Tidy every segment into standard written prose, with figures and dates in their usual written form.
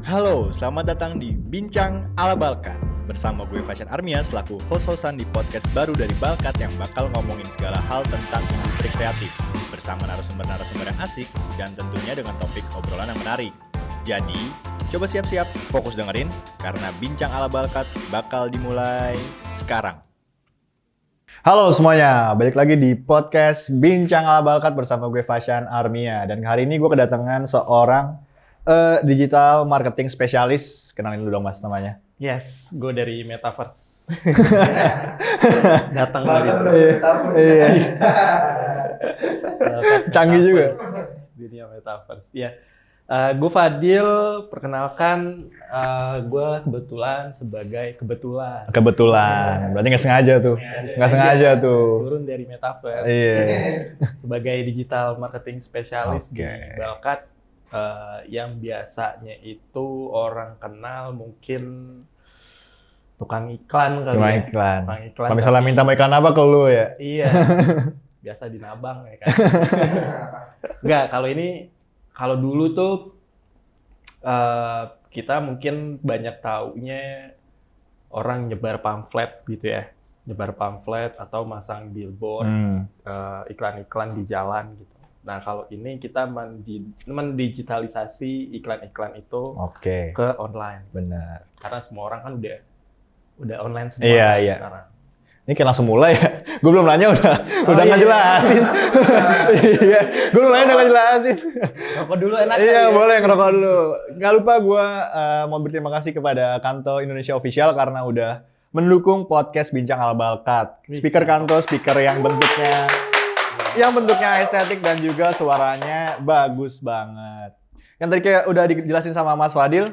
Halo, selamat datang di Bincang ala Balkat. Bersama gue Fashion Armia selaku host-hostan di podcast baru dari Balkat yang bakal ngomongin segala hal tentang industri kreatif. Bersama narasumber-narasumber yang asik dan tentunya dengan topik obrolan yang menarik. Jadi, coba siap-siap, fokus dengerin karena Bincang ala Balkat bakal dimulai sekarang. Halo semuanya, balik lagi di podcast Bincang ala Balkat bersama gue Fashion Armia. Dan hari ini gue kedatangan seorang digital marketing spesialis. Kenalin dulu dong mas namanya. Yes, gue dari Metaverse. Datang dari Metaverse. Iya. Canggih juga. Dunia Metaverse. Ya, gue Fadil. Perkenalkan, gue kebetulan. Berarti nggak sengaja tuh. Nggak sengaja tuh. Turun dari Metaverse. Iya. Sebagai digital marketing spesialis di Oke. Balkat. Yang biasanya itu orang kenal mungkin tukang iklan kali Cuma ya. iklan. Tukang iklan. Kalau misalnya minta mau iklan apa ke lu ya? Iya. Biasa di Nabang ya kan. Enggak, kalau dulu tuh kita mungkin banyak taunya orang nyebar pamflet gitu ya. Nyebar pamflet atau masang billboard, iklan-iklan di jalan gitu. Nah, kalau ini kita mendigitalisasi iklan-iklan itu ke online. Benar. Karena semua orang kan udah online semua Iya. sekarang. Ini kayak langsung mulai ya. Gue belum nanya udah ngejelasin. Iya. Gue belum nanya udah ngejelasin. Rokok dulu enak. Iya, boleh ngerokok dulu. Nggak lupa gue mau berterima kasih kepada Kanto Indonesia Official karena udah mendukung podcast Bincang ala Balkat. Speaker Kanto, speaker yang bentuknya estetik dan juga suaranya bagus banget. Yang tadi kayak udah dijelasin sama Mas Fadil,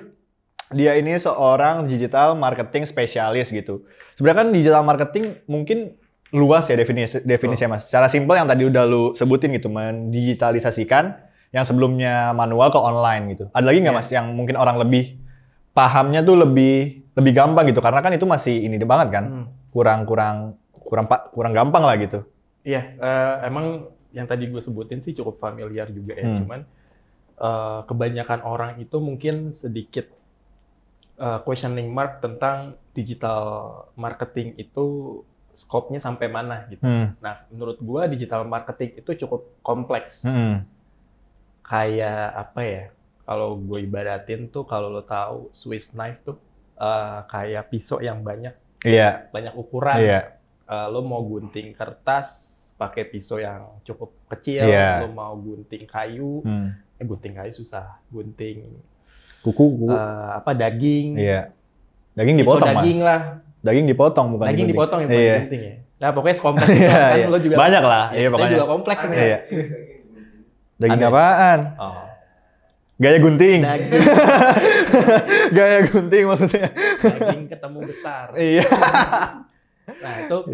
dia ini seorang digital marketing spesialis gitu. Sebenarnya kan digital marketing mungkin luas ya definisinya Mas. Secara simpel yang tadi udah lu sebutin gitu, mendigitalisasikan yang sebelumnya manual ke online gitu. Ada lagi nggak Mas yang mungkin orang lebih pahamnya tuh lebih gampang gitu, karena kan itu masih ini banget kan, kurang gampang lah gitu. Iya, emang yang tadi gue sebutin sih cukup familiar juga ya. Cuman kebanyakan orang itu mungkin sedikit questioning mark tentang digital marketing itu scope-nya sampai mana gitu. Nah, menurut gue digital marketing itu cukup kompleks. Kayak apa ya? Kalau gue ibaratin tuh, kalau lo tahu Swiss knife tuh kayak pisau yang banyak ukuran. Iya. Lo mau gunting kertas pakai pisau yang cukup kecil, lo mau gunting kayu, gunting kayu susah, gunting kuku, daging, daging dipotong daging Mas. lah, daging dipotong bukan daging dipotong yang paling penting ya. Nah pokoknya kompleks itu kan lo juga banyak lah, pokoknya juga kompleks nih. Iya. Daging apaan? Gaya gunting. Gaya gunting maksudnya. Daging ketemu besar. Iya. Nah itu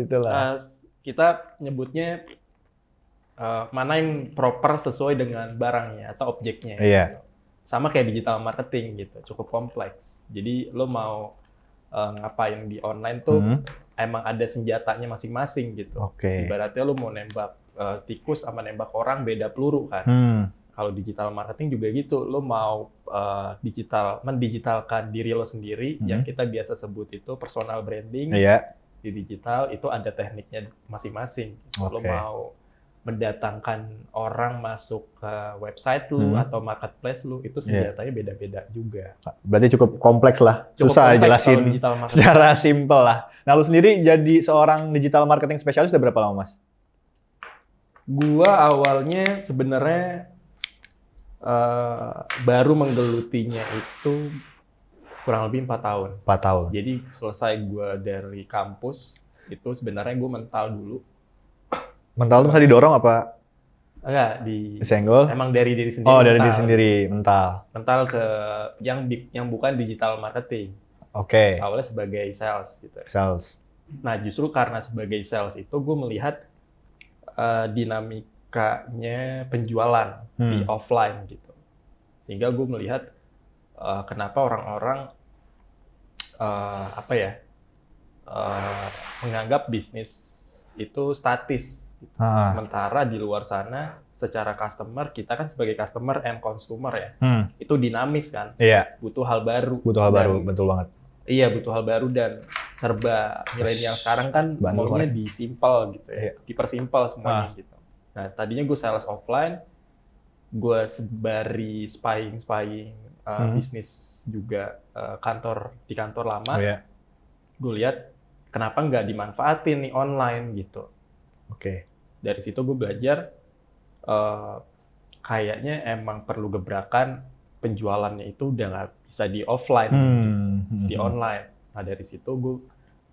kita nyebutnya mana yang proper sesuai dengan barangnya atau objeknya. Iya. Sama kayak digital marketing gitu, cukup kompleks. Jadi lo mau ngapain di online tuh emang ada senjatanya masing-masing gitu. Ibaratnya lo mau nembak tikus sama nembak orang beda peluru kan. Kalau digital marketing juga gitu, lo mau mendigitalkan diri lo sendiri, yang kita biasa sebut itu personal branding. Di digital itu ada tekniknya masing-masing. Lo mau mendatangkan orang masuk ke website lu atau marketplace lu, itu senjatanya beda-beda juga. Berarti cukup kompleks lah. Susah jelasin secara simpel lah. Nah, lu sendiri jadi seorang digital marketing spesialis udah berapa lama, Mas? Gua awalnya sebenarnya baru menggelutinya itu kurang lebih 4 tahun. 4 tahun. Jadi selesai gue dari kampus, itu sebenarnya gue mental dulu. Mental itu bisa didorong apa? Enggak, disenggol? Emang dari diri sendiri. Oh, dari diri sendiri, mental. Mental ke yang bukan digital marketing. Awalnya sebagai sales gitu. Sales. Nah, justru karena sebagai sales itu gue melihat dinamikanya penjualan di offline gitu. Sehingga gue melihat kenapa orang-orang menganggap bisnis itu statis. Sementara di luar sana secara customer, kita kan sebagai customer and consumer ya, itu dinamis kan, Iya. butuh hal baru. Butuh hal baru, Dan- betul banget. Iya, butuh hal baru dan serba milenial sekarang kan Bandel maunya banget. disimpel gitu ya, Iya. dipersimpel semuanya gitu. Nah, tadinya gue sales offline, gue sebari spying bisnis juga di kantor lama. Oh ya. Gue lihat kenapa nggak dimanfaatin nih online gitu. Oke. Dari situ gue belajar kayaknya emang perlu gebrakan penjualannya itu udah nggak bisa di offline, di online. Nah dari situ gue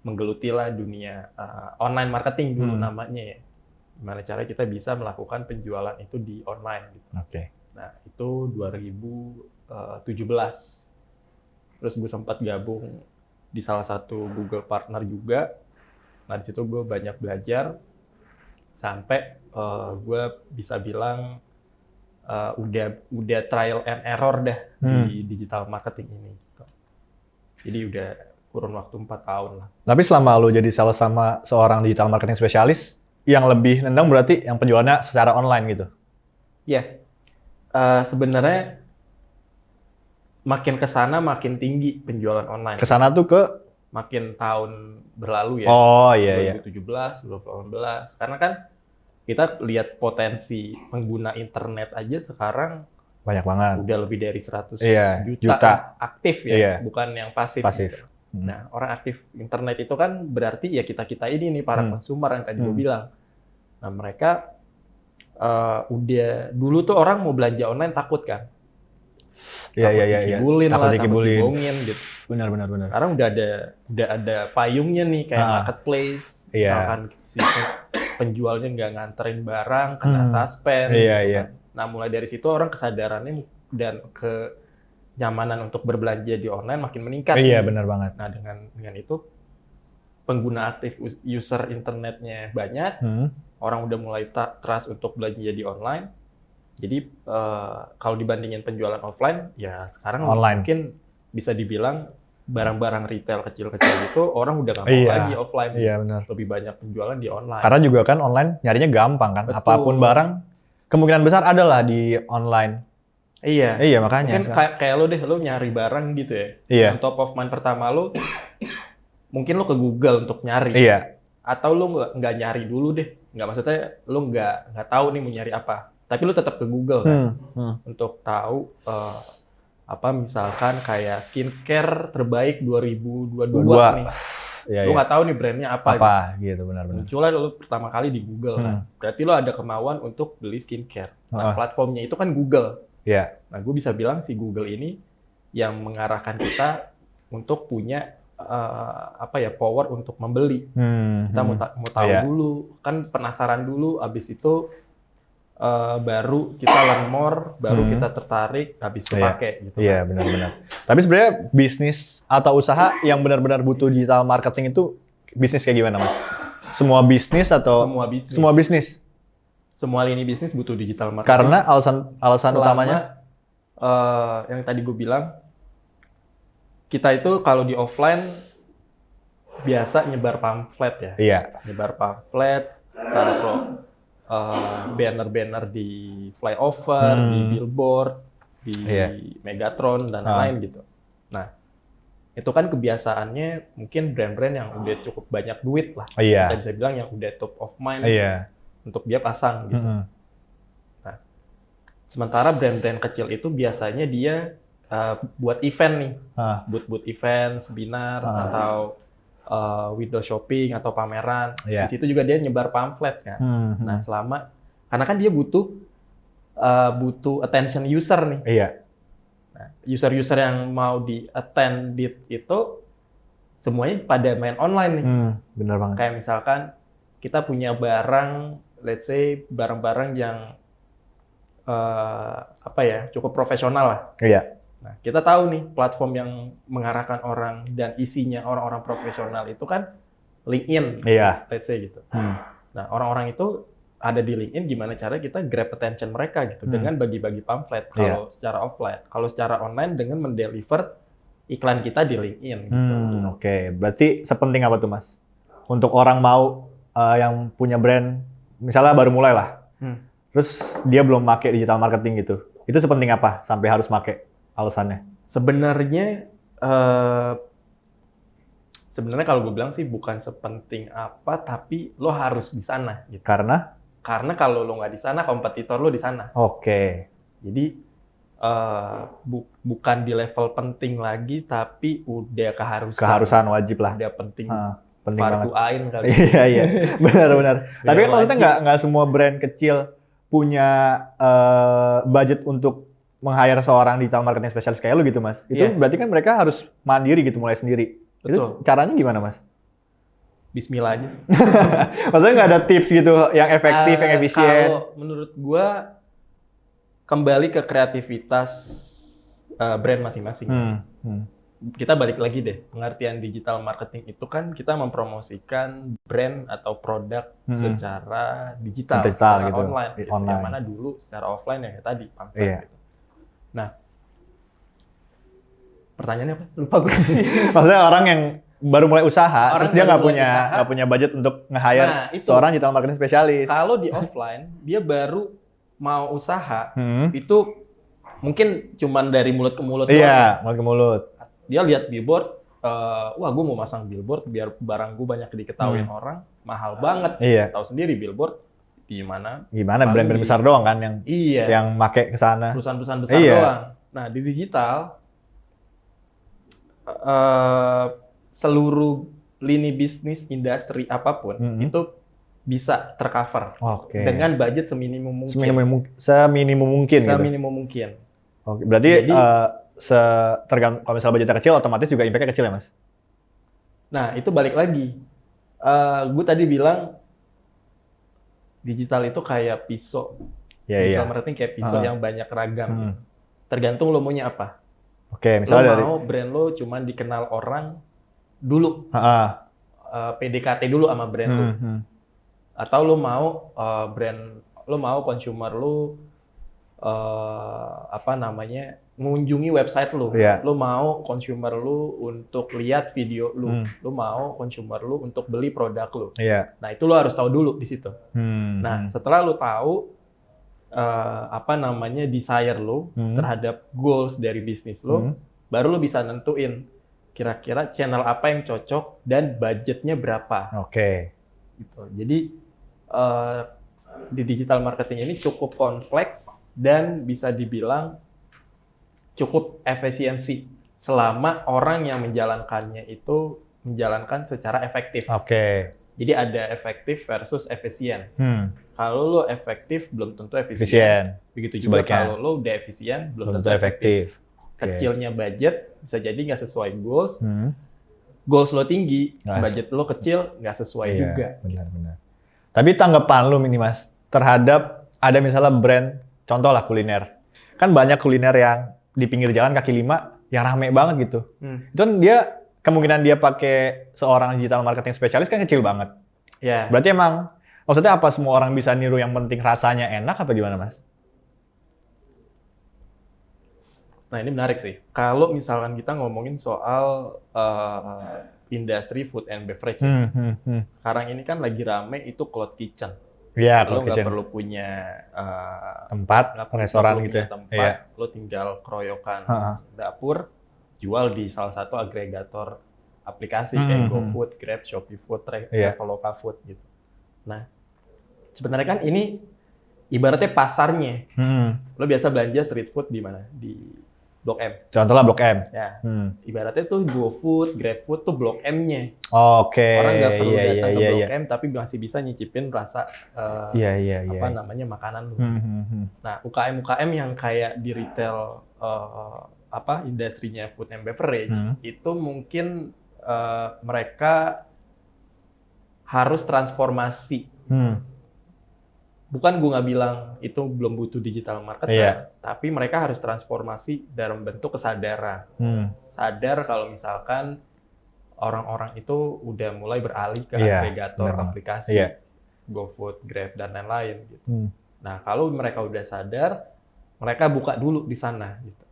menggelutilah dunia online marketing dulu namanya ya. Gimana cara kita bisa melakukan penjualan itu di online gitu. Oke. Nah itu 2017. Terus gue sempat gabung di salah satu Google Partner juga. Nah di situ gue banyak belajar sampai gue bisa bilang udah trial and error dah di digital marketing ini. Gitu. Jadi udah kurun waktu 4 tahun lah. Tapi selama lu jadi sales sama seorang digital marketing spesialis, yang lebih nendang berarti yang penjualannya secara online gitu? Iya. Sebenarnya makin ke sana makin tinggi penjualan online. Kesana tuh ke? Makin tahun berlalu ya. Oh iya. 2017, 2018. Karena kan kita lihat potensi pengguna internet aja sekarang Banyak banget. udah lebih dari 100 Iya, juta. aktif ya, Iya. bukan yang pasif. Pasif. Gitu. Nah, orang aktif internet itu kan berarti ya kita-kita ini nih para konsumer yang tadi gue bilang. Nah, mereka udah dulu tuh orang mau belanja online takut kan. Iya. Dikibulin Takut lah, takut dikibulin. dibohongin gitu. Benar. Sekarang udah ada payungnya nih kayak marketplace. Iya. Misalkan si penjualnya nggak nganterin barang, kena suspend. Iya, gitu iya. kan. Nah, mulai dari situ orang kesadarannya dan kenyamanan untuk berbelanja di online makin meningkat. Iya, nih. benar banget. Nah, dengan itu pengguna aktif user internetnya banyak, orang udah mulai trust untuk belanja di online. Jadi kalau dibandingin penjualan offline, ya sekarang Online. mungkin bisa dibilang barang-barang retail kecil-kecil itu orang udah nggak mau lagi offline. Iya, benar. Lebih banyak penjualan di online. Karena juga kan online nyarinya gampang kan. Betul. Apapun barang, kemungkinan besar ada lah di online. Iya. Iya, makanya. Mungkin kayak lo deh, lo nyari barang gitu ya. Iya. Yang top of mind pertama lo, mungkin lo ke Google untuk nyari. Iya. Atau lo nggak nyari dulu deh. Nggak, maksudnya lo nggak tahu nih mau nyari apa. Tapi lo tetap ke Google kan. Untuk tahu misalkan kayak skincare terbaik 2022 nih. Iya, Lo nggak tahu nih brandnya apa. gitu, benar-benar. Munculnya lo pertama kali di Google kan. Berarti lo ada kemauan untuk beli skincare. Nah, platformnya itu kan Google. Iya. Nah, gue bisa bilang si Google ini yang mengarahkan kita untuk punya power untuk membeli. Kita mau tahu dulu, kan penasaran dulu, abis itu baru kita learn more, baru kita tertarik, habis itu pakai gitu. Iya, benar-benar. Tapi sebenarnya bisnis atau usaha yang benar-benar butuh digital marketing itu bisnis kayak gimana, Mas? Semua bisnis atau Semua bisnis. Semua bisnis. Semua lini bisnis butuh digital marketing. Karena alasan utamanya yang tadi gue bilang, kita itu kalau di offline biasa nyebar pamflet ya. Iya. Nyebar pamflet, taruh banner-banner di flyover, di billboard, di Megatron dan lain-lain gitu. Nah, itu kan kebiasaannya mungkin brand-brand yang udah cukup banyak duit lah. Iya. Kita bisa bilang yang udah top of mind untuk dia pasang gitu. Nah, sementara brand-brand kecil itu biasanya dia buat event nih, buat event, seminar atau window shopping atau pameran. Di situ juga dia nyebar pamflet kan. Nah, karena kan dia butuh attention user nih. Iya. Nah, user-user yang mau di attend itu semuanya pada main online nih. Benar banget. Kayak misalkan kita punya barang, let's say barang-barang yang cukup profesional lah. Iya. Nah, kita tahu nih platform yang mengarahkan orang dan isinya orang-orang profesional itu kan LinkedIn, let's say gitu. Nah, orang-orang itu ada di LinkedIn, gimana cara kita grab attention mereka gitu dengan bagi-bagi pamflet kalau secara offline. Kalau secara online dengan mendeliver iklan kita di LinkedIn. Gitu. Oke, berarti sepenting apa tuh, Mas? Untuk orang mau yang punya brand, misalnya baru mulai lah, terus dia belum pakai digital marketing gitu. Itu sepenting apa sampai harus pakai alasannya? Sebenarnya kalau gue bilang sih bukan sepenting apa, tapi lo harus di sana gitu. Karena kalau lo nggak di sana, kompetitor lo di sana. Oke. Jadi bukan di level penting lagi, tapi udah Keharusan wajib lah. Udah penting. Penting banget. Fardu ain kali. Iya, benar. Tapi kan maksudnya wajib. nggak semua brand kecil punya budget untuk meng-hire seorang digital marketing spesialis kayak lu gitu, Mas. Itu berarti kan mereka harus mandiri gitu, mulai sendiri. Betul. Itu caranya gimana, Mas? Bismillah aja. Maksudnya nggak ada tips gitu yang efektif, yang efisien? Kalau menurut gua kembali ke kreativitas brand masing-masing. Kita balik lagi deh, pengertian digital marketing itu kan kita mempromosikan brand atau produk secara digital secara gitu. online. Yang mana dulu secara offline ya tadi pamflet gitu. Nah, pertanyaannya apa? Lupa gue. Maksudnya orang yang baru mulai usaha, terus dia nggak punya budget untuk nge-hire seorang digital marketing spesialis. Kalau di offline, dia baru mau usaha, itu mungkin cuman dari mulut ke mulut. Iya, mulut ke mulut. Dia lihat billboard, wah gue mau masang billboard biar barang gue banyak diketahui orang, mahal banget. Iya. Tahu sendiri billboard gimana brand-brand besar doang kan yang make ke sana. Perusahaan-perusahaan besar doang. Nah, di digital seluruh lini bisnis, industri apapun itu bisa tercover dengan budget seminimum mungkin. Seminimum mungkin. Oke, berarti tergantung kalau misalnya budgetnya kecil, otomatis juga impact-nya kecil ya, Mas? Nah, itu balik lagi. Gue tadi bilang digital itu kayak pisau. Digital marketing kayak pisau yang banyak ragam. Tergantung lo maunya apa. Oke, misalnya lo mau brand lo cuman dikenal orang dulu. PDKT dulu sama brand lo. Atau lo mau consumer lo mengunjungi website lo. Lo mau consumer lo untuk lihat video lo. Lo mau consumer lo untuk beli produk lo. Nah, itu lo harus tahu dulu di situ. Nah, setelah lo tahu desire lo terhadap goals dari bisnis lo, baru lo bisa nentuin kira-kira channel apa yang cocok dan budgetnya berapa. Gitu. Jadi di digital marketing ini cukup kompleks dan bisa dibilang cukup efisiensi selama orang yang menjalankannya itu menjalankan secara efektif. Jadi ada efektif versus efisien. Kalau lo efektif belum tentu efisien. Begitu juga kalau lo udah efisien belum tentu efektif. Kecilnya budget bisa jadi nggak sesuai goals. Goals lo tinggi, budget lo kecil nggak sesuai juga. Benar. Tapi tanggapan lo ini, Mas, terhadap ada misalnya brand, contoh lah kuliner. Kan banyak kuliner yang di pinggir jalan kaki lima yang rame banget gitu. Itu kan kemungkinan dia pakai seorang digital marketing spesialis kan kecil banget. Berarti emang, maksudnya apa semua orang bisa niru yang penting rasanya enak apa gimana, Mas? Nah, ini menarik sih. Kalau misalkan kita ngomongin soal industri food and beverage, sekarang ini kan lagi rame itu cloud kitchen. Lo nggak perlu punya tempat, restoran gitu ya. Lo tinggal keroyokan dapur, jual di salah satu agregator aplikasi kayak GoFood, Grab, Shopee Food, Traveloka Food gitu. Nah, sebenarnya kan ini ibaratnya pasarnya. Lo biasa belanja street food di mana? Di Blok M. Contohnya Blok M. Ya. Ibaratnya tuh GoFood, GrabFood tuh Blok M-nya. Orang nggak perlu datang ke Blok M, tapi masih bisa nyicipin rasa makanan lu. Nah, UKM yang kayak di retail industrinya food and beverage itu mungkin mereka harus transformasi. Bukan gue nggak bilang itu belum butuh digital marketer, tapi mereka harus transformasi dalam bentuk kesadaran. Sadar kalau misalkan orang-orang itu udah mulai beralih ke agregator aplikasi, GoFood, Grab, dan lain-lain. Gitu. Nah, kalau mereka udah sadar, mereka buka dulu di sana. Gitu.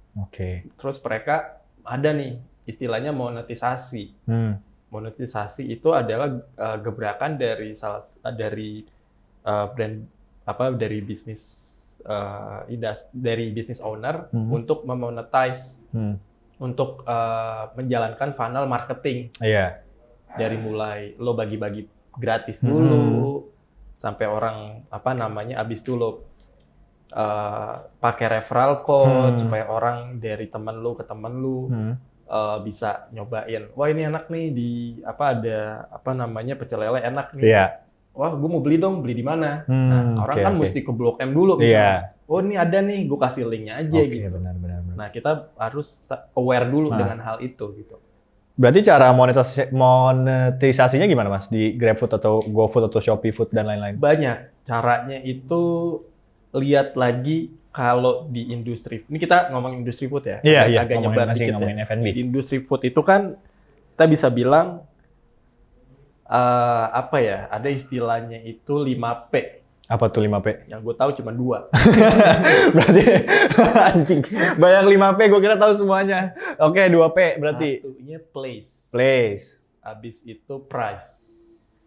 Terus mereka ada nih istilahnya monetisasi. Monetisasi itu adalah gebrakan dari brand dari bisnis dari bisnis owner untuk memonetize, untuk menjalankan funnel marketing. Iya. Dari mulai lo bagi-bagi gratis dulu, sampai orang abis itu lo pakai referral code supaya orang dari teman lo ke teman lo bisa nyobain. Wah ini enak nih ada pecel lele enak nih. Iya. Wah, gue mau beli dong, beli di mana? Nah, orang kan mesti ke Blok M dulu misalnya. Oh, ini ada nih, gue kasih linknya aja gitu. Benar. Nah, kita harus aware dulu dengan hal itu gitu. Berarti cara monetisasinya gimana, Mas? Di GrabFood atau GoFood atau Shopee Food dan lain-lain? Banyak. Caranya itu lihat lagi kalau di industri. Ini kita ngomong industri food ya. Iya. Agak nyebar dikit ngomongin ya. F&B. Di industri food itu kan kita bisa bilang ada istilahnya itu 5P. Apa tuh 5P? Yang gue tahu cuma 2. Berarti anjing. Banyak 5P, gue kira tahu semuanya. Oke, 2P berarti. Satunya place. Habis itu price.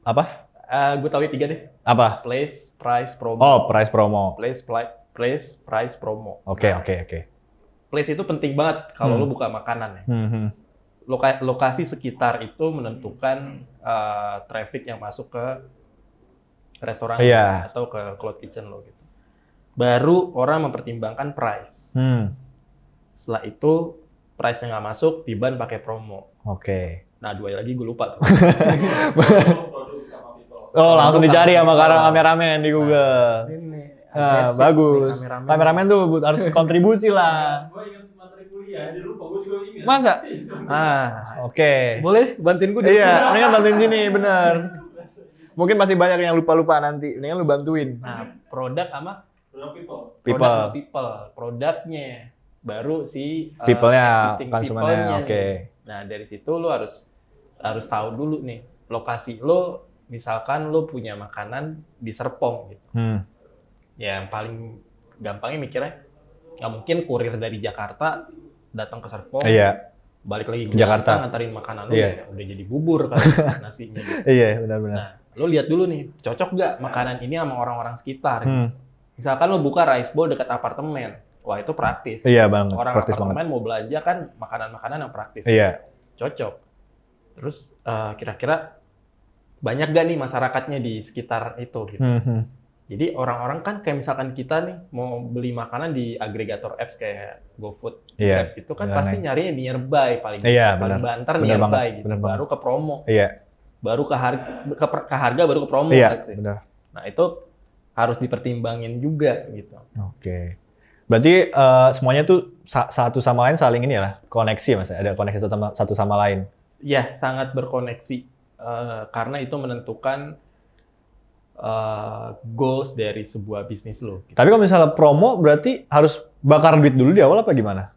Apa? Gue tahu 3 deh. Apa? Place, price, promo. Oh, price promo. Place, price, promo. Oke. Place itu penting banget kalau lo buka makanan ya. Lokasi sekitar itu menentukan traffic yang masuk ke restoran atau ke cloud kitchen lo gitu. Baru orang mempertimbangkan price. Setelah itu price yang nggak masuk, tiban pakai promo. Oke. Nah 2 lagi gue lupa tuh. Langsung dicari sama kameramen di Google. Bagus. Kameramen tuh harus kontribusi lah. Jadi lupa, gue juga ingat. Masa? Oke. Boleh bantuin gue? Iya, mendingan bantuin sini, bener. Mungkin masih banyak yang lupa-lupa nanti. Mendingan lu bantuin. Nah, produk sama people. Produknya. Baru si people-nya, existing konsumennya. Oke. Nah, dari situ lu harus tahu dulu nih, lokasi lu, misalkan lu punya makanan di Serpong gitu. Ya, yang paling gampangnya mikirnya, nggak mungkin kurir dari Jakarta datang ke Serpong, balik lagi ke Jakarta nganterin makanan lu, ya udah jadi bubur kan nasinya gitu. Iya, benar-benar. Nah, lu lihat dulu nih, cocok nggak makanan ini sama orang-orang sekitar gitu. Misalkan lu buka rice bowl dekat apartemen, wah itu praktis. Iya banget. Orang praktis apartemen banget. mau belanja kan makanan-makanan yang praktis. Iya. Cocok. Terus kira-kira banyak gak nih masyarakatnya di sekitar itu gitu. Jadi orang-orang kan kayak misalkan kita nih mau beli makanan di agregator apps kayak GoFood, Grab, itu kan pasti nyarinya di nearby paling banter nearby gitu. Baru ke promo. Iya. Baru ke harga baru ke promo. Iya, benar. Nah, itu harus dipertimbangin juga gitu. Oke. Berarti semuanya tuh satu sama lain saling ini ya, koneksi Mas. Ada koneksi satu sama lain. Iya, sangat berkoneksi. Karena itu menentukan goals dari sebuah bisnis lo. Gitu. Tapi kalau misalnya promo berarti harus bakar duit dulu di awal apa gimana?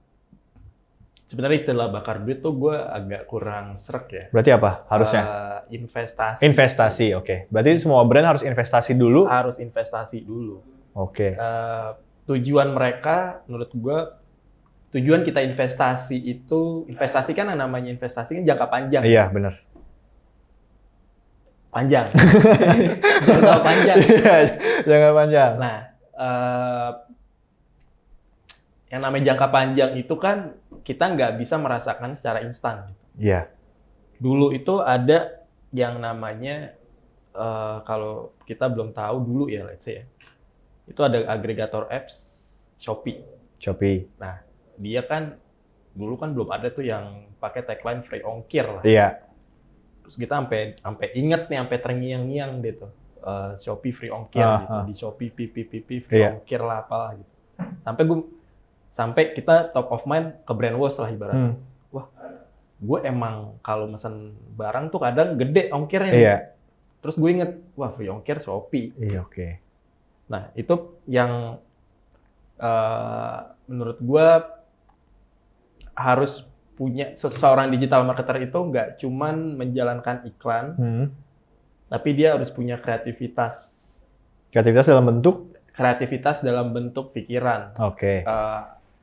Sebenarnya istilah bakar duit tuh gue agak kurang srek ya. Berarti apa harusnya? Investasi. Investasi, oke. Berarti semua brand harus investasi dulu? Harus investasi dulu. Oke. Tujuan mereka, menurut gue, tujuan kita investasi itu, investasi kan yang namanya investasi kan jangka panjang. Iya, benar. Panjang. Jangka panjang. Iya, jangka panjang. Nah, yang namanya jangka panjang itu kan kita nggak bisa merasakan secara instan. Iya. Dulu itu ada yang namanya, kalau kita belum tahu dulu ya, let's say ya, itu ada agregator apps Shopee. Nah, dia kan dulu kan belum ada tuh yang pakai tagline free ongkir lah. Iya. Terus kita sampai inget nih, sampai terngiang-ngiang gitu. Shopee free ongkir gitu. Di Shopee free ongkir lah apalah gitu. Sampai kita top of mind ke brand wash lah ibaratnya. Wah, gue emang kalau mesen barang tuh kadang gede ongkirnya. Iya. Terus gue inget, wah free ongkir Shopee. Iya, oke. Nah, itu yang menurut gue harus punya seorang digital marketer itu nggak cuman menjalankan iklan, tapi dia harus punya kreativitas. Kreativitas dalam bentuk pikiran. Oke.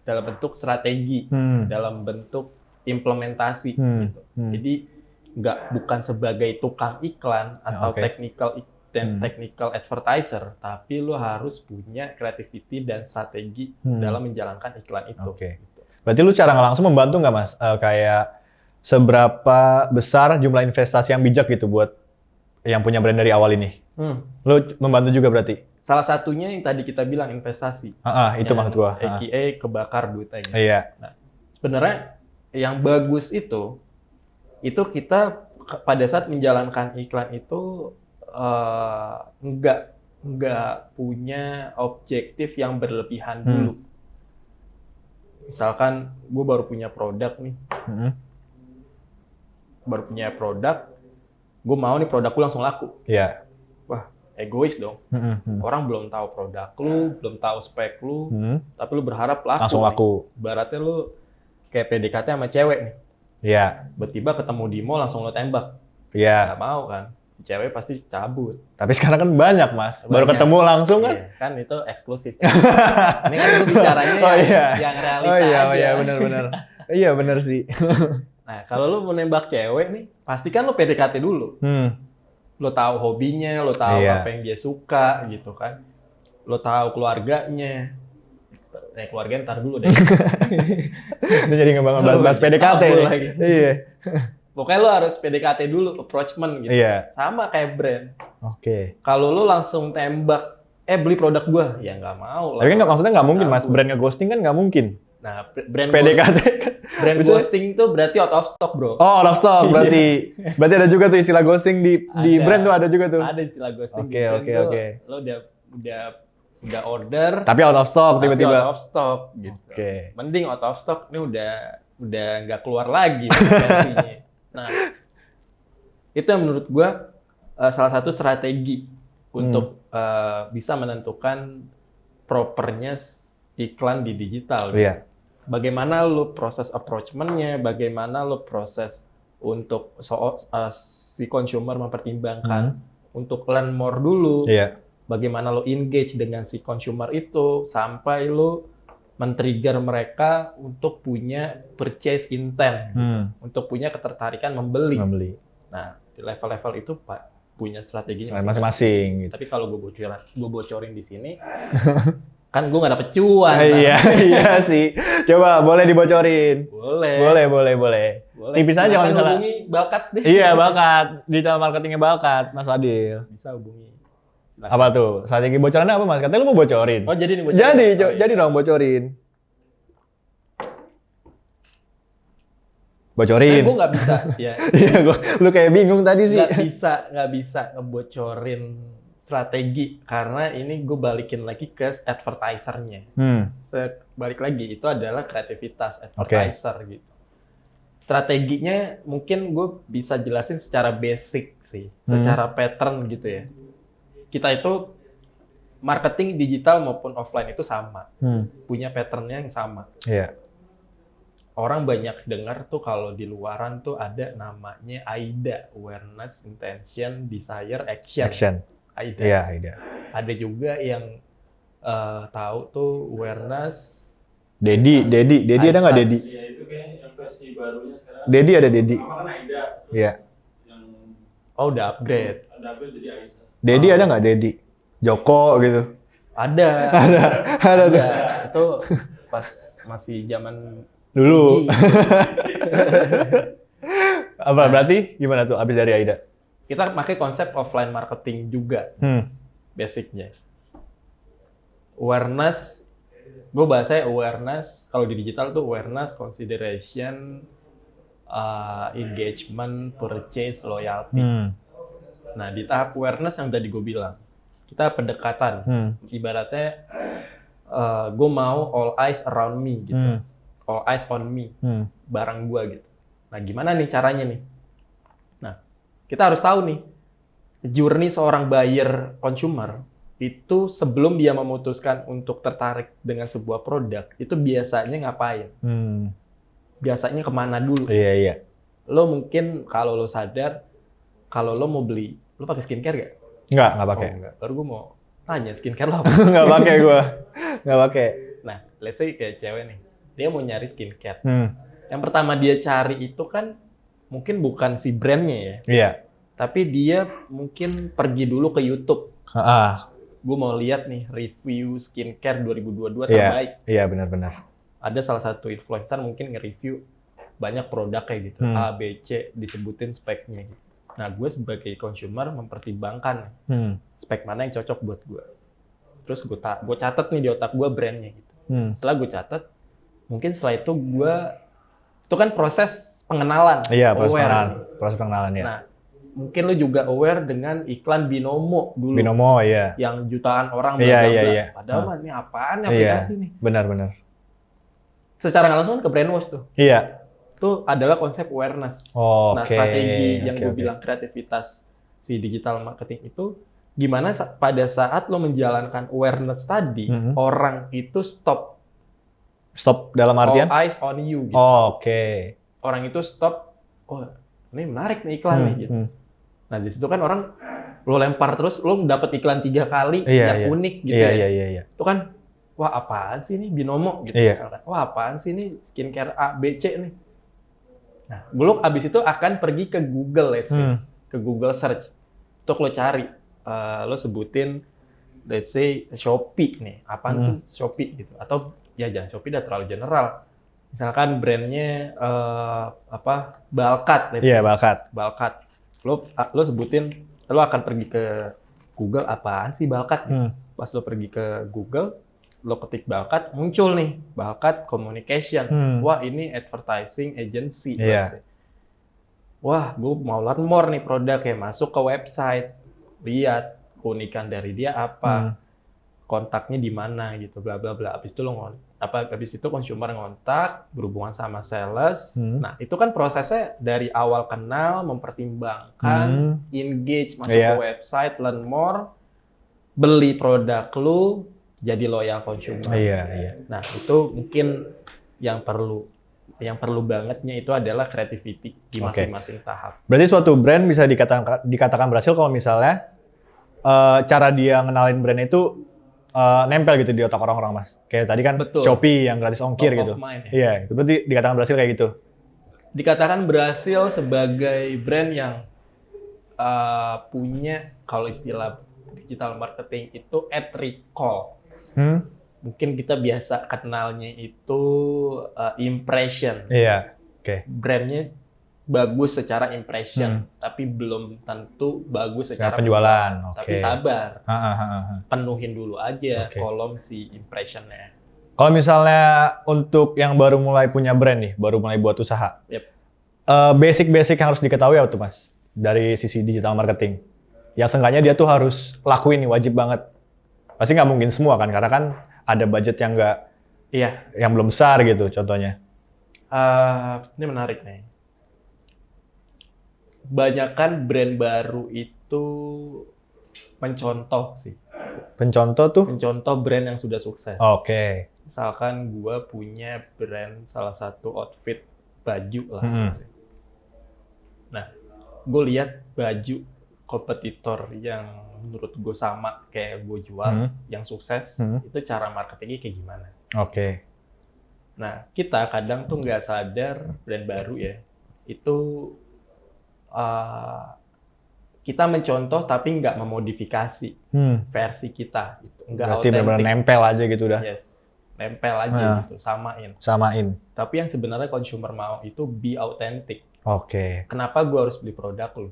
Dalam bentuk strategi, dalam bentuk implementasi. Gitu. Jadi bukan sebagai tukang iklan atau technical advertiser, tapi lu harus punya creativity dan strategi dalam menjalankan iklan itu. Oke. Berarti lu secara nggak langsung membantu nggak Mas? Kayak seberapa besar jumlah investasi yang bijak gitu buat yang punya brand dari awal ini? Lu membantu juga berarti? Salah satunya yang tadi kita bilang investasi. Itu maksud gua. AKA kebakar duitnya. Iya. Nah, sebenarnya yang bagus itu kita pada saat menjalankan iklan itu nggak punya objektif yang berlebihan dulu. Misalkan gue baru punya produk nih, gue mau nih produk gue langsung laku. Iya. Wah, egois dong. Orang belum tahu produk lu, belum tahu spek lu, tapi lu berharap laku. Langsung laku. Ibaratnya lu kayak PDKT sama cewek nih. Iya. Tiba-tiba ketemu di mall langsung lo tembak. Iya. Nggak mau kan? Cewek pasti cabut. Tapi sekarang kan banyak Mas. Baru ketemu langsung kan? Iya, kan itu eksklusif. Ini kan gue bicaranya yang realita aja. Oh iya, benar-benar. Iya benar sih. Nah, kalau lu mau nembak cewek nih, pastikan lu PDKT dulu. Lo tahu hobinya, lo tahu apa yang dia suka gitu kan. Lo tahu keluarganya. Keluarga ntar dulu deh. Ini jadi ngebahas PDKT nih. Iya. Pokoknya lo harus PDKT dulu, approachment gitu. Iya. Sama kayak brand. Oke. Kalau lo langsung tembak, beli produk gua, ya nggak mau lah. Tapi kan maksudnya nggak mungkin Mas, brand nge-ghosting kan nggak mungkin. Nah, brand PDKT kan. Brand ghosting tuh berarti out of stock, bro. Oh, out of stock berarti. Berarti ada juga tuh istilah ghosting di brand tuh ada juga tuh. Ada istilah ghosting. Oke. Lo udah order. Tapi out of stock tiba-tiba. Out of stock gitu. Oke. Mending out of stock ini udah nggak keluar lagi versinya. Nah, itu yang menurut gua salah satu strategi untuk bisa menentukan propernya iklan di digital. Iya. Bagaimana lo proses approachment-nya, bagaimana lo proses untuk si consumer mempertimbangkan untuk learn more dulu. Iya. Bagaimana lo engage dengan si consumer itu sampai lo men-trigger mereka untuk punya purchase intent, untuk punya ketertarikan membeli. Nah, di level-level itu punya strateginya masing-masing. Gitu. Tapi kalau gue bocorin di sini, kan gue nggak dapet cuan. Iya sih. Coba boleh dibocorin. Boleh. Tipis aja kalau misalnya. Hubungi Balkat deh. Iya, Balkat. Digital marketingnya Balkat, Mas Fadil. Bisa hubungi. Nah. Apa tuh? Strategi bocorannya apa Mas? Katanya lu mau bocorin. Oh jadi nih bocorin. Jadi dong bocorin. Bocorin. Gue nggak bisa. Ya. Lu kayak bingung tadi sih. Nggak bisa ngebocorin strategi karena ini gue balikin lagi ke advertisernya. Balik lagi itu adalah kreativitas advertiser gitu. Strateginya mungkin gue bisa jelasin secara basic sih, secara pattern gitu ya. Kita itu marketing digital maupun offline itu sama, punya patternnya yang sama. Iya. Orang banyak dengar tuh kalau di luaran tuh ada namanya AIDA, awareness, intention, desire, action. AIDA. Iya, AIDA. Ada juga yang tahu tuh awareness. Dedi ada nggak Dedi? Iya itu kayak yang versi barunya sekarang. Dedi ada Dedi. Apa kan AIDA? Iya. Yang Udah upgrade. ada upgrade jadi AISA. Dedi ada nggak Dedi? Joko gitu. Ada. Ada tuh. Itu pas masih zaman dulu. Apa berarti gimana tuh abis dari AIDA? Kita pakai konsep offline marketing juga. Basicnya. Awareness, gue bahasanya awareness, kalau di digital tuh awareness, consideration, engagement, purchase, loyalty. Nah, di tahap awareness yang tadi gue bilang, kita pendekatan. Ibaratnya, gue mau all eyes around me, gitu. All eyes on me, barang gue, gitu. Nah, gimana nih caranya nih? Nah, kita harus tahu nih, journey seorang buyer consumer, itu sebelum dia memutuskan untuk tertarik dengan sebuah produk, itu biasanya ngapain? Biasanya kemana dulu? Iya. Lo mungkin kalau lo sadar, kalau lo mau beli, lo pakai skincare gak? Nggak pakai. Enggak. Baru gue mau tanya skincare lo apa? Nggak pakai gue. Nggak pakai. Nah, let's say kayak cewek nih, dia mau nyari skincare. Yang pertama dia cari itu kan mungkin bukan si brandnya ya. Iya. tapi dia mungkin pergi dulu ke YouTube. Gue mau lihat nih review skincare 2022 terbaik. Iya, benar-benar. Ada salah satu influencer mungkin nge-review banyak produk kayak gitu, A, B, C, disebutin speknya gitu. Nah, gue sebagai consumer mempertimbangkan spek mana yang cocok buat gue. Terus gue catat nih di otak gue brandnya gitu. Setelah gue catat, mungkin setelah itu itu kan proses pengenalan. Iya, proses pengenalan ya. Nah, mungkin lu juga aware dengan iklan Binomo dulu. Binomo, iya. Yang jutaan orang Iya. Padahal mah ini apaan aplikasi nih? Benar. Secara nggak langsung ke brainwash tuh. Iya. Itu adalah konsep awareness. Nah, strategi yang gue bilang kreativitas si digital marketing itu gimana pada saat lo menjalankan awareness tadi, orang itu stop dalam artian? all eyes on you gitu. Orang itu stop, ini menarik nih iklan nih gitu. Nah, di situ kan orang lo lempar terus, lo dapat iklan 3 kali yang unik gitu Iya. Itu kan, wah apaan sih ini Binomo gitu misalkan. Wah apaan sih ini skincare A, B, C nih. Nah, lo abis itu akan pergi ke Google, let's say. Ke Google search. Untuk lo cari, lo sebutin, let's say Shopee nih. Apaan tuh Shopee gitu. Atau ya jangan Shopee udah terlalu general. Misalkan brandnya Balkat, let's say. Balkat. Lo sebutin, lo akan pergi ke Google, apaan sih Balkat? Pas lo pergi ke Google, lo ketik Balkat, muncul nih Balkat Communication. Wah, ini advertising agency. Wah, gue mau learn more nih produknya. Masuk ke website, lihat keunikan dari dia apa, kontaknya di mana gitu, bla bla bla. Habis itu consumer ngontak, berhubungan sama sales. Nah, itu kan prosesnya dari awal kenal, mempertimbangkan, engage, masuk ke website, learn more, beli produk lu, jadi loyal consumer. Nah, itu mungkin yang perlu bangetnya itu adalah creativity di masing-masing tahap. Berarti suatu brand bisa dikatakan berhasil kalau misalnya cara dia ngenalin brand itu nempel gitu di otak orang-orang, Mas. Kayak tadi kan Shopee yang gratis ongkir gitu. Iya, itu berarti dikatakan berhasil kayak gitu. Dikatakan berhasil sebagai brand yang punya, kalau istilah digital marketing itu ad recall. Mungkin kita biasa kenalnya itu impression. Brandnya bagus secara impression, tapi belum tentu bagus secara penjualan. Tapi sabar, penuhin dulu aja kolom si impressionnya. Kalau misalnya untuk yang baru mulai punya brand nih, baru mulai buat usaha, basic-basic yang harus diketahui apa tuh, Mas? Dari sisi digital marketing. Yang seenggaknya dia tuh harus lakuin nih, wajib banget. Pasti nggak mungkin semua kan, karena kan ada budget yang yang belum besar gitu, contohnya. Ini menarik nih. Banyakan brand baru itu mencontoh sih. Pencontoh tuh? Mencontoh brand yang sudah sukses. Misalkan gue punya brand salah satu outfit baju lah. Nah, gue lihat baju kompetitor yang menurut gue sama kayak gue jual, yang sukses, itu cara marketingnya kayak gimana. Nah, kita kadang tuh nggak sadar brand baru ya, itu kita mencontoh tapi nggak memodifikasi versi kita. Gitu. Nggak berarti benar-benar nempel aja gitu udah. Nempel aja gitu, samain. Tapi yang sebenarnya consumer mau itu be authentic. Kenapa gue harus beli produk lu?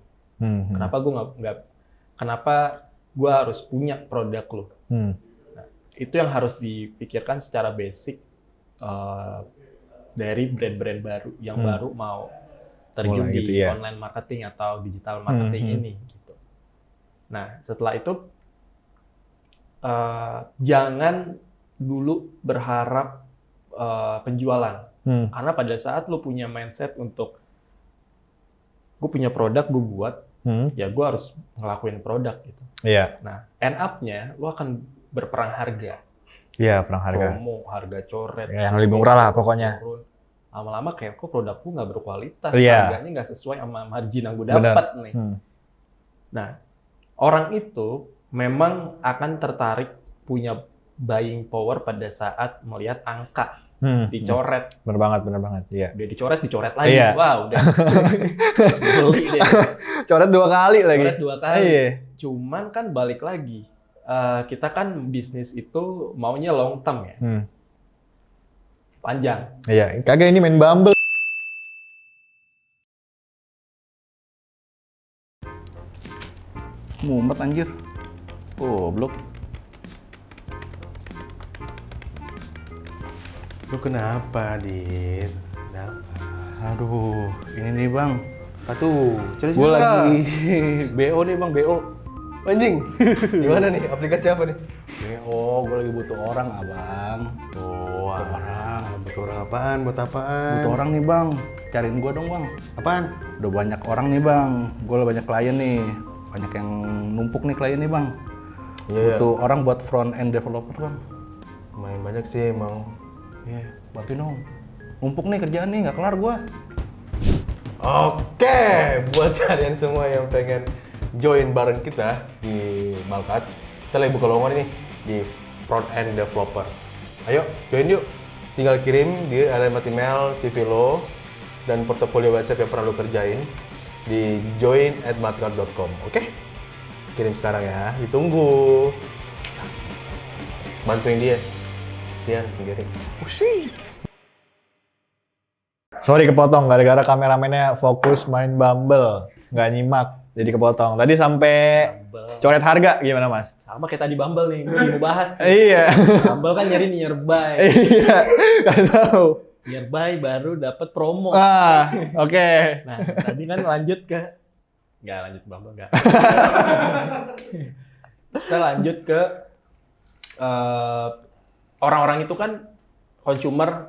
Kenapa gue harus punya produk lu? Nah, itu yang harus dipikirkan secara basic dari brand-brand baru yang baru mau terjun di online marketing atau digital marketing ini. Gitu. Nah, setelah itu jangan dulu berharap penjualan, karena pada saat lu punya mindset untuk gue punya produk gue buat, ya gue harus ngelakuin produk gitu. Nah, end up-nya lu akan berperang harga. Perang harga. Promo, harga coret. Yang lebih murah lah pokoknya. Lama-lama kayak kok produkku nggak berkualitas, harganya nggak sesuai sama margin yang gue dapat nih. Nah, orang itu memang akan tertarik punya buying power pada saat melihat angka. dicoret. Bener banget, iya. Udah dicoret lagi. Iya. Wah, udah beli deh. Coret 2 kali lagi. Coret 2 kali. Iya. Cuman kan balik lagi, kita kan bisnis itu maunya long term ya, panjang. Iya, kagak ini main Bumble. Mumet anjir. Goblok. Lu kenapa, Dit? Kenapa? Aduh, ini nih bang. Apa tuh? Cerita Gue lagi BO nih bang, BO. Anjing, gimana nih? Aplikasi apa nih? BO, gue lagi butuh orang abang. Oh, orang. butuh orang apaan? Buat apaan? Butuh orang nih bang. Cariin gue dong bang. Apaan? Udah banyak orang nih bang. Gue banyak klien nih. Banyak yang numpuk nih klien nih bang. Iya, Butuh orang buat front end developer bang. main banyak sih emang. Iya, bantuin dong. Numpuk nih kerjaan nih, nggak kelar gue. Oke, buat kalian semua yang pengen join bareng kita di Balkat, kita lagi buka lowongan nih di front end developer. Ayo, join yuk. Tinggal kirim di alamat email CV lo dan portofolio WhatsApp yang pernah lo kerjain di join@balkat.com. Oke? Kirim sekarang ya, ditunggu. Bantuin dia. Kasihan sendiri. Sorry kepotong gara-gara kameramennya fokus main Bumble, nggak nyimak, jadi kepotong. Tadi sampai coret harga gimana Mas? Sama kayak tadi Bumble nih, gue mau bahas. Iya. Bumble kan nyari nearby. Iya, nggak tahu. Nearby baru dapat promo. Oke. Nah, tadi kan lanjut ke nggak lanjut Bumble nggak. Kita lanjut ke orang-orang itu kan consumer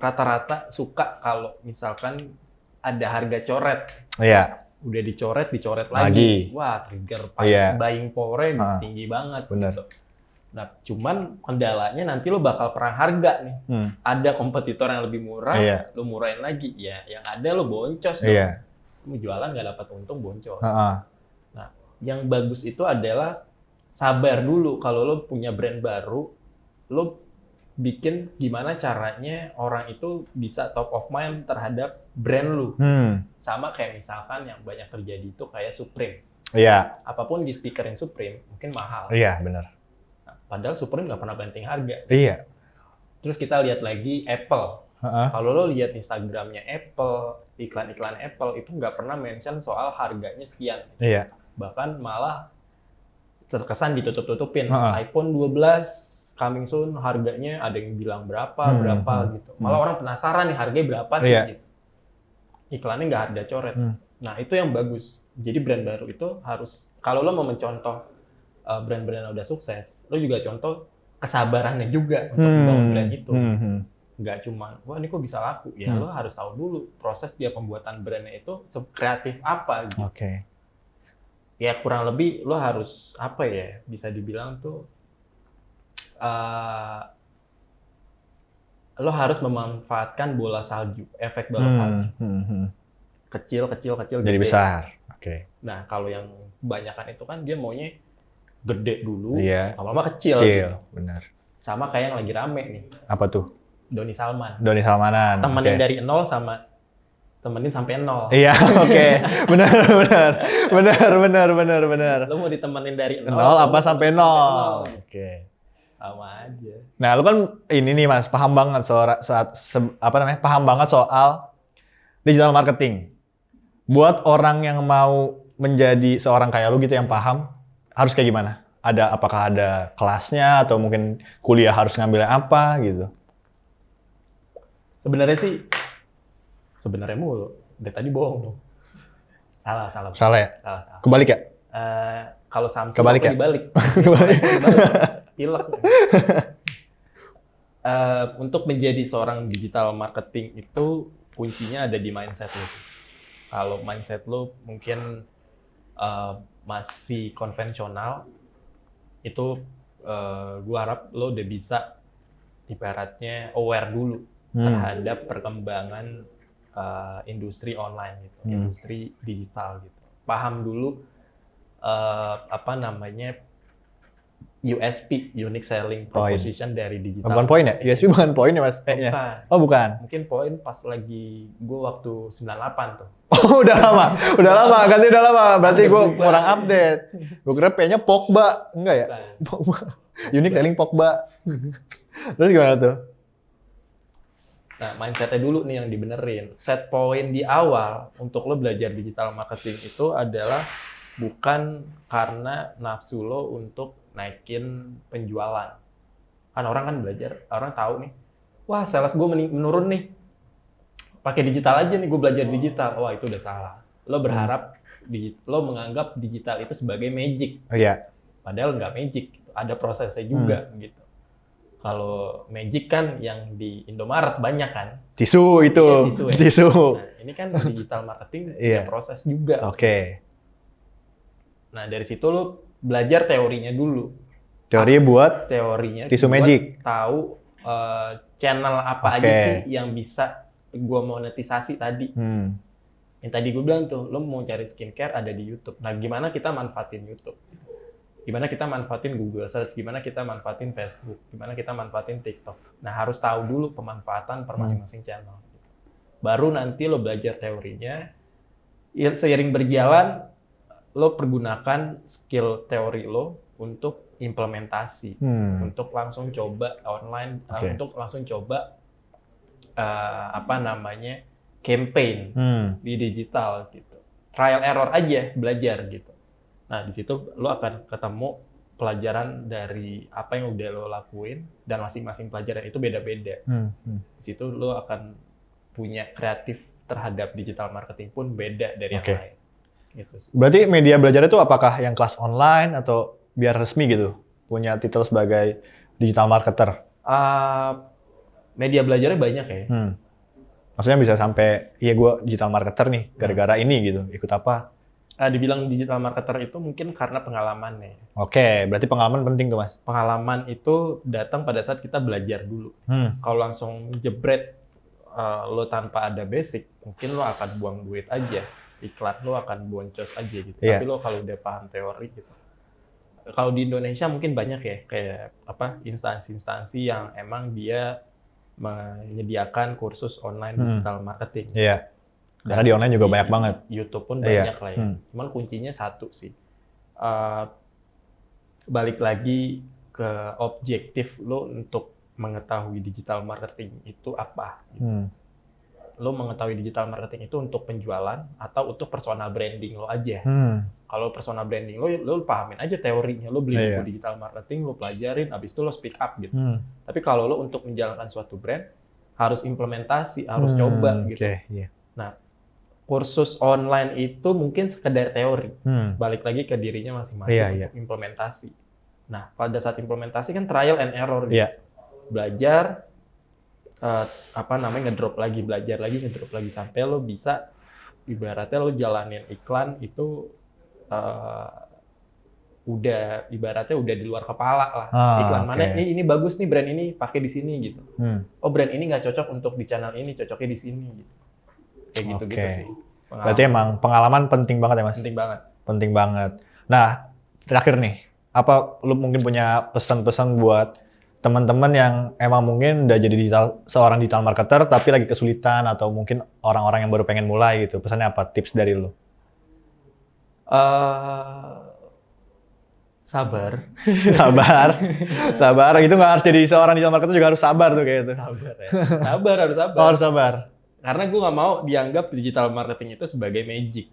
rata-rata suka kalau misalkan ada harga coret. Iya. Udah dicoret Lagi. lagi. Wah, trigger Iya. buying power-nya tinggi banget. Bener. Gitu. Nah, cuman kendalanya nanti lo bakal perang harga nih. Ada kompetitor yang lebih murah, Iya. lo murahin lagi. Ya, yang ada lo boncos dong. Iya. Mau jualan nggak dapat untung, boncos. Heeh. Nah, yang bagus itu adalah sabar dulu. Kalau lo punya brand baru, lo bikin gimana caranya orang itu bisa top of mind terhadap brand lu. Sama kayak misalkan yang banyak terjadi itu kayak Supreme. Iya. Apapun di stikerin Supreme, mungkin mahal. Iya, benar. Nah, padahal Supreme nggak pernah banting harga. Iya. Terus kita lihat lagi Apple. Heeh. Kalau lo lihat Instagramnya Apple, iklan-iklan Apple itu nggak pernah mention soal harganya sekian. Iya. Bahkan malah terkesan ditutup-tutupin. Heeh. iPhone 12 coming soon, harganya ada yang bilang berapa gitu. Malah orang penasaran nih harganya berapa sih Iya. gitu. Iklannya nggak harga coret. Nah, itu yang bagus. Jadi brand baru itu harus, kalau lo mau mencontoh brand-brand yang udah sukses, lo juga contoh kesabarannya juga untuk membangun brand itu. Nggak cuma, wah ini kok bisa laku. Ya lo harus tahu dulu proses dia pembuatan brandnya itu kreatif apa gitu. Oke. Ya kurang lebih lo harus apa ya, bisa dibilang tuh lo harus memanfaatkan bola salju, efek bola salju. Kecil, Jadi gede. besar. Oke. Nah, kalau yang kebanyakan itu kan dia maunya gede dulu, Iya. lama-lama kecil. Kecil, Gitu. benar. Sama kayak yang lagi rame nih, Apa tuh? Doni Salman. Doni Salmanan. Temenin Oke. dari 0 sama temenin sampai 0. Iya, oke. Benar. Lo mau ditemenin dari 0, Nol apa sampai 0? Oke. Sama aja. Nah, lu kan ini nih Mas, paham banget paham banget soal digital marketing. Buat orang yang mau menjadi seorang kayak lu gitu yang paham, harus kayak gimana? Apakah ada kelasnya atau mungkin kuliah harus ngambil apa gitu? Sebenarnya mulu. Dari tadi bohong dong. Salah. Salah ya? Salah. Kebalik ya? Kalau Samsung Kebalik ya? dibalik. Kebalik. Pilek. Untuk menjadi seorang digital marketing itu kuncinya ada di mindset lo. Kalau mindset lo mungkin masih konvensional, itu gua harap lo udah bisa ibaratnya aware dulu terhadap perkembangan industri online gitu, industri digital gitu. Paham dulu USP, unique selling Poin. proposition dari digital. Bukan poin ya? USB bukan poin ya Mas? E-nya. Bukan. Oh bukan. Mungkin poin pas lagi gue waktu 98 tuh. Oh udah lama, ganti udah lama. Berarti gue kurang update. Gue kira P-nya Pogba, enggak ya? Bukan. Pogba. Unique selling Pogba. Terus gimana tuh? Nah, mindset-nya dulu nih yang dibenerin. Set point di awal untuk lo belajar digital marketing itu adalah bukan karena nafsu lo untuk naikin penjualan. Kan orang kan belajar, orang tahu nih, wah sales gue menurun nih. Pakai digital aja nih, gue belajar digital. Wah itu udah salah. Lo berharap, lo menganggap digital itu sebagai magic. Oh iya. Padahal nggak magic, gitu. Ada prosesnya juga gitu. Kalau magic kan yang di Indomaret banyak kan. Tisu itu. Iya, tisu ya. Tisu. Nah, ini kan digital marketing Iya. punya proses juga. Oke. Nah, dari situ lo belajar teorinya dulu. Teori buat Teorinya tisu buat magic. tahu channel apa Oke. aja sih yang bisa gua monetisasi tadi. Yang tadi gue bilang tuh, lo mau cari skincare ada di YouTube. Nah, gimana kita manfaatin YouTube? Gimana kita manfaatin Google Search? Gimana kita manfaatin Facebook? Gimana kita manfaatin TikTok? Nah, harus tahu dulu pemanfaatan per masing-masing channel. Baru nanti lo belajar teorinya. Seiring berjalan, lo pergunakan skill teori lo untuk implementasi. Untuk langsung coba online, Oke. untuk langsung coba campaign di digital gitu. Trial error aja belajar gitu. Nah, di situ lo akan ketemu pelajaran dari apa yang udah lo lakuin dan masing-masing pelajaran itu beda-beda. Di situ lo akan punya kreatif terhadap digital marketing pun beda dari yang Oke. lain. Gitu sih. Berarti media belajar itu apakah yang kelas online atau biar resmi gitu? Punya titel sebagai digital marketer? Media belajarnya banyak ya. Maksudnya bisa sampai, iya gue digital marketer nih, gara-gara ini gitu. Ikut apa? Dibilang digital marketer itu mungkin karena pengalamannya. Oke, berarti pengalaman penting tuh Mas. Pengalaman itu datang pada saat kita belajar dulu. Kalau langsung jebret lo tanpa ada basic, mungkin lo akan buang duit aja. Iklan lo akan boncos aja gitu. Iya. Tapi lo kalau udah paham teori gitu. Kalau di Indonesia mungkin banyak ya, kayak instansi-instansi yang emang dia menyediakan kursus online digital marketing. Iya. Karena di online juga banyak banget. YouTube pun Iya. banyak lah ya. Cuman kuncinya satu sih. Balik lagi ke objektif lo untuk mengetahui digital marketing itu apa. Gitu. Lo mengetahui digital marketing itu untuk penjualan atau untuk personal branding lo aja. Kalau personal branding lo pahamin aja teorinya. Lo beli buku digital marketing, lo pelajarin, abis itu lo speak up gitu. Tapi kalau lo untuk menjalankan suatu brand, harus implementasi, harus coba gitu. Iya. Nah, kursus online itu mungkin sekedar teori. Balik lagi ke dirinya masing-masing untuk implementasi. Nah, pada saat implementasi kan trial and error. Gitu. Iya. Belajar, ngedrop lagi, belajar lagi, ngedrop lagi. Sampai lo bisa, ibaratnya lo jalanin iklan itu ibaratnya udah di luar kepala lah. Iklan mana, ini bagus nih brand ini, pakai di sini gitu. Oh brand ini nggak cocok untuk di channel ini, cocoknya di sini gitu. Kayak gitu-gitu sih. Berarti emang pengalaman penting banget ya Mas? Penting banget. Penting banget. Nah, terakhir nih, apa lu mungkin punya pesan-pesan buat teman-teman yang emang mungkin udah jadi seorang digital marketer tapi lagi kesulitan atau mungkin orang-orang yang baru pengen mulai gitu. Pesannya apa? Tips dari lu? Sabar. Sabar. Itu nggak harus jadi seorang digital marketer, juga harus sabar tuh kayak itu. Sabar ya. Sabar, harus sabar. Oh, harus sabar. Karena gue nggak mau dianggap digital marketing itu sebagai magic.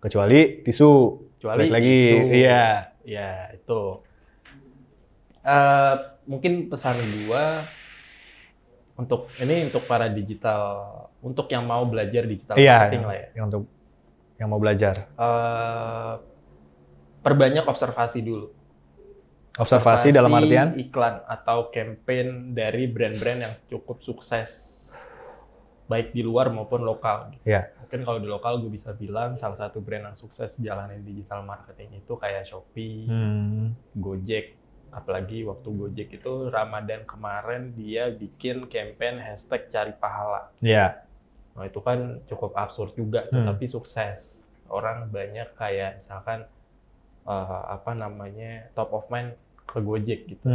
Kecuali tisu. Kecuali lagi. tisu. Iya. Ya, itu. Mungkin pesan gue untuk para digital, untuk yang mau belajar digital marketing lah ya. Untuk yang mau belajar. Perbanyak observasi dulu. Observasi dalam artian? Iklan atau campaign dari brand-brand yang cukup sukses. Baik di luar maupun lokal. Iya. Mungkin kalau di lokal gue bisa bilang salah satu brand yang sukses jalanin digital marketing itu kayak Shopee, Gojek. Apalagi waktu Gojek itu Ramadan kemarin dia bikin campaign hashtag cari pahala. Iya. Nah itu kan cukup absurd juga, tapi sukses. Orang banyak kayak misalkan top of mind ke Gojek gitu.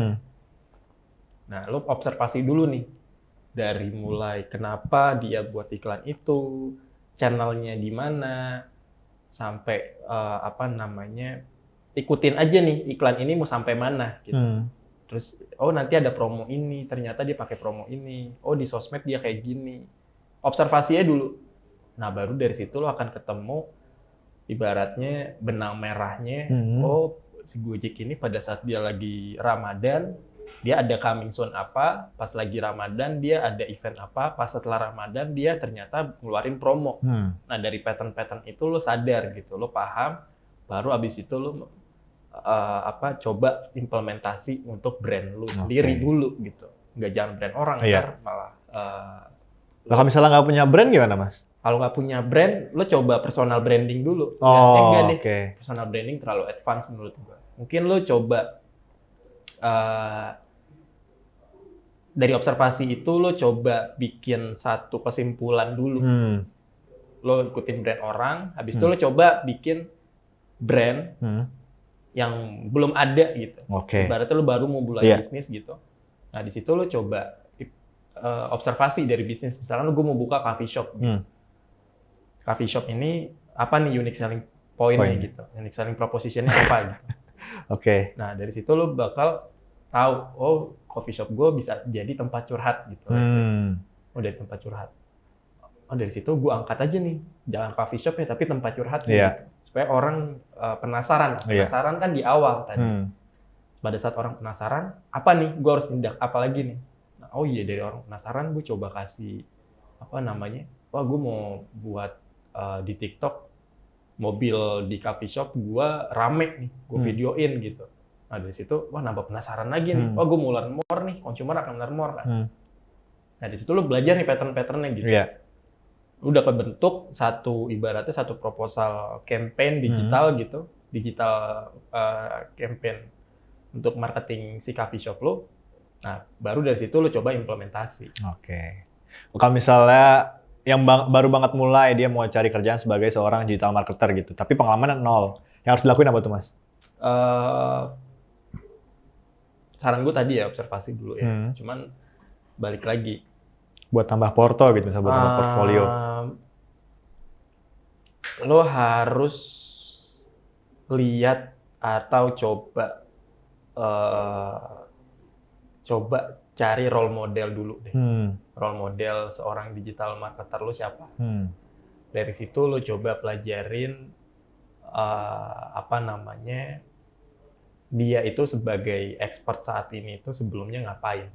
Nah, lo observasi dulu nih dari mulai kenapa dia buat iklan itu, channelnya di mana, sampai ikutin aja nih iklan ini mau sampai mana gitu. Terus nanti ada promo ini, ternyata dia pakai promo ini. Oh, di sosmed dia kayak gini. Observasinya dulu. Nah, baru dari situ lo akan ketemu ibaratnya benang merahnya. Oh, si Gojek ini pada saat dia lagi Ramadan, dia ada coming soon apa, pas lagi Ramadan dia ada event apa, pas setelah Ramadan dia ternyata ngeluarin promo. Nah, dari pattern-pattern itu lo sadar gitu, lo paham, baru abis itu lo coba implementasi untuk brand lo sendiri dulu gitu. Nggak jangan brand orang, ntar malah... Kalau misalnya nggak punya brand gimana, Mas? Kalau nggak punya brand, lo coba personal branding dulu. Enggak deh, personal branding terlalu advance menurut gue. Mungkin lo coba dari observasi itu lo coba bikin satu kesimpulan dulu. Lo ikutin brand orang, habis itu lo coba bikin brand yang belum ada gitu. Ibaratnya lo baru mau mulai bisnis gitu. Nah, di situ lo coba observasi dari bisnis. Misalnya lo gue mau buka coffee shop gitu. Coffee shop ini apa nih unique selling point-nya gitu. Unique selling proposition-nya apa gitu. Nah, dari situ lo bakal tahu, oh coffee shop gue bisa jadi tempat curhat gitu. Oh, dari tempat curhat. Oh, dari situ gue angkat aja nih. Jangan coffee shop ya, tapi tempat curhat gitu. Supaya orang penasaran. Penasaran kan di awal tadi. Pada saat orang penasaran, apa nih? Gue harus tindak apa lagi nih? Nah, oh iya, dari orang penasaran gue coba kasih wah gue mau buat di TikTok mobil di coffee shop gue rame nih, gue videoin gitu. Nah, dari situ wah nambah penasaran lagi nih. Wah, gue mau learn more nih, consumer akan learn more kan. Nah, di situ lo belajar nih pattern-patternnya gitu. Udah kebentuk ibaratnya satu proposal campaign digital gitu, digital campaign untuk marketing si coffee shop lo. Nah, baru dari situ lo coba implementasi. Kalau misalnya yang baru banget mulai, dia mau cari kerjaan sebagai seorang digital marketer gitu, tapi pengalamannya nol, yang harus dilakuin apa tuh, Mas? Saran gue tadi ya observasi dulu ya. Cuman balik lagi. Buat tambah porto gitu, misalnya buat tambah portfolio. Lo harus lihat atau coba cari role model dulu deh. Role model seorang digital marketer lo siapa? Dari situ lo coba pelajarin dia itu sebagai expert saat ini itu sebelumnya ngapain.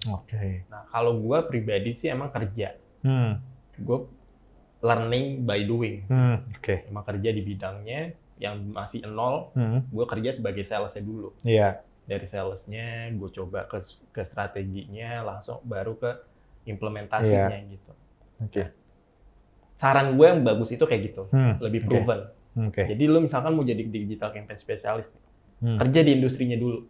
Nah, kalau gue pribadi sih emang kerja. Gue learning by doing. Emang kerja di bidangnya yang masih nol, gue kerja sebagai salesnya dulu. Dari salesnya, gue coba ke strateginya, langsung baru ke implementasinya gitu. Saran gue yang bagus itu kayak gitu, lebih proven. Jadi lo misalkan mau jadi digital campaign spesialis, kerja di industrinya dulu,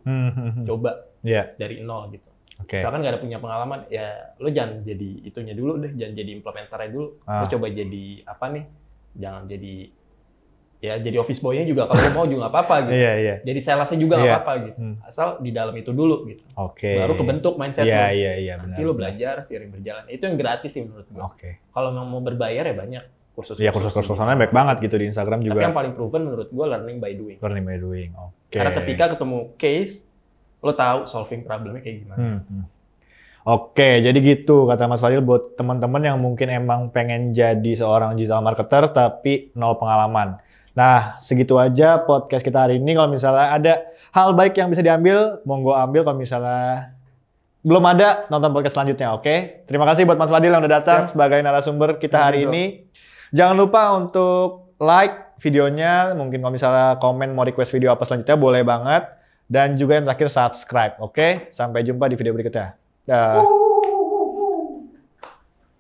coba dari nol gitu. Misalkan nggak ada punya pengalaman, ya lo jangan jadi itunya dulu deh, jangan jadi implementernya dulu. Lo coba jadi jangan jadi office boy-nya juga kalau lo mau juga nggak apa-apa gitu. Jadi salesnya juga nggak apa-apa gitu. Asal di dalam itu dulu gitu. Baru kebentuk mindset lo. Nanti lo belajar seiring berjalan. Itu yang gratis sih menurut gue. Kalau mau berbayar ya banyak kursus. Kursus-kursusannya baik banget gitu di Instagram juga. Tapi yang paling proven menurut gue learning by doing. Karena ketika ketemu case, lo tahu solving problemnya kayak gimana. Jadi gitu kata Mas Fadil buat teman-teman yang mungkin emang pengen jadi seorang digital marketer tapi nol pengalaman. Nah, segitu aja podcast kita hari ini. Kalau misalnya ada hal baik yang bisa diambil, monggo ambil. Kalau misalnya belum ada, nonton podcast selanjutnya, oke? Terima kasih buat Mas Fadil yang udah datang sebagai narasumber kita hari ini. Jangan lupa untuk like videonya. Mungkin kalau misalnya komen mau request video apa selanjutnya, boleh banget. Dan juga yang terakhir subscribe, oke? Sampai jumpa di video berikutnya. Dah.